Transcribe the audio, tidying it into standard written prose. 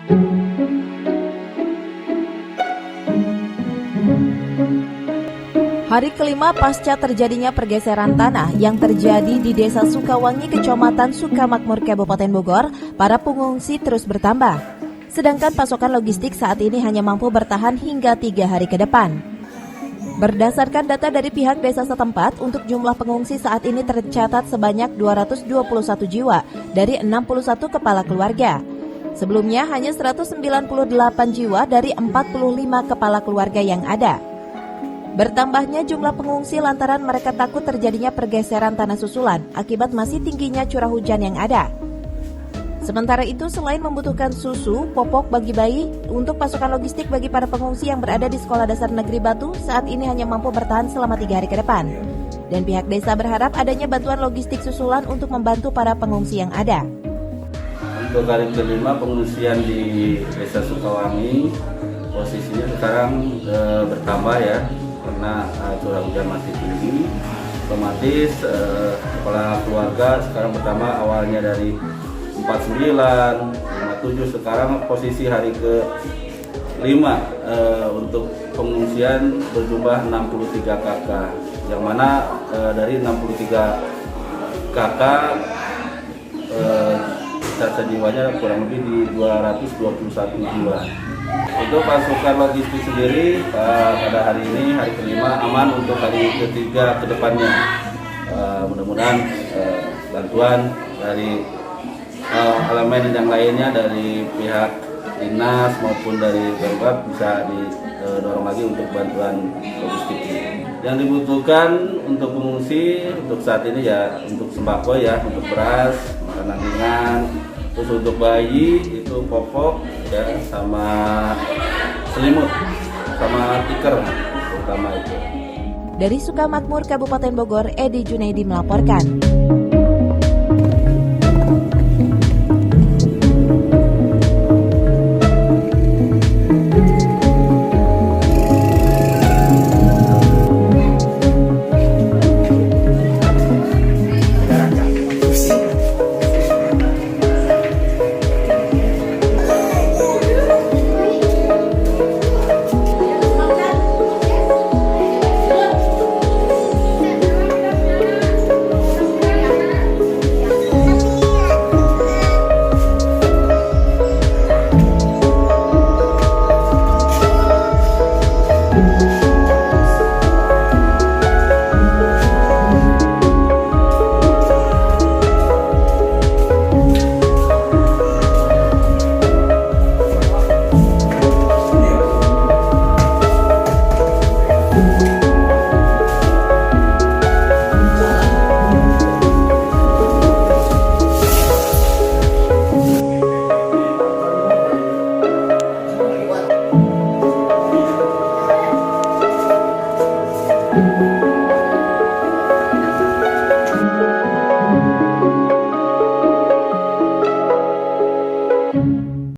Hari kelima pasca terjadinya pergeseran tanah yang terjadi di Desa Sukawangi, Kecamatan Sukamakmur, Kabupaten Bogor, para pengungsi terus bertambah. Sedangkan pasokan logistik saat ini hanya mampu bertahan hingga 3 hari ke depan. Berdasarkan data dari pihak desa setempat, untuk jumlah pengungsi saat ini tercatat sebanyak 221 jiwa dari 61 kepala keluarga. Sebelumnya hanya 198 jiwa dari 45 kepala keluarga yang ada. Bertambahnya jumlah pengungsi lantaran mereka takut terjadinya pergeseran tanah susulan akibat masih tingginya curah hujan yang ada. Sementara itu, selain membutuhkan susu, popok bagi bayi, untuk pasokan logistik bagi para pengungsi yang berada di Sekolah Dasar Negeri Batu saat ini hanya mampu bertahan selama 3 hari ke depan. Dan pihak desa berharap adanya bantuan logistik susulan untuk membantu para pengungsi yang ada. Untuk hari kelima pengungsian di Desa Sukawangi, posisinya sekarang bertambah ya, karena curah hujan masih tinggi. Otomatis kepala keluarga sekarang bertambah, awalnya dari 49, 57, sekarang posisi hari ke-5 untuk pengungsian berjumlah 63 KK, yang mana dari 63 KK cacat jiwanya kurang lebih di 221 jiwa. Untuk pasukan logistik sendiri pada hari ini, hari kelima, aman untuk hari ketiga ke depannya. Mudah-mudahan bantuan dari elemen yang lainnya dari pihak dinas maupun dari Pemkab bisa didorong lagi untuk bantuan logistik. Yang dibutuhkan untuk pengungsi untuk saat ini ya untuk sembako ya, untuk beras, makanan ringan, terus untuk bayi itu popok ya, sama selimut, sama tikar terutama itu. Dari Sukamakmur, Kabupaten Bogor, Edi Junaidi melaporkan.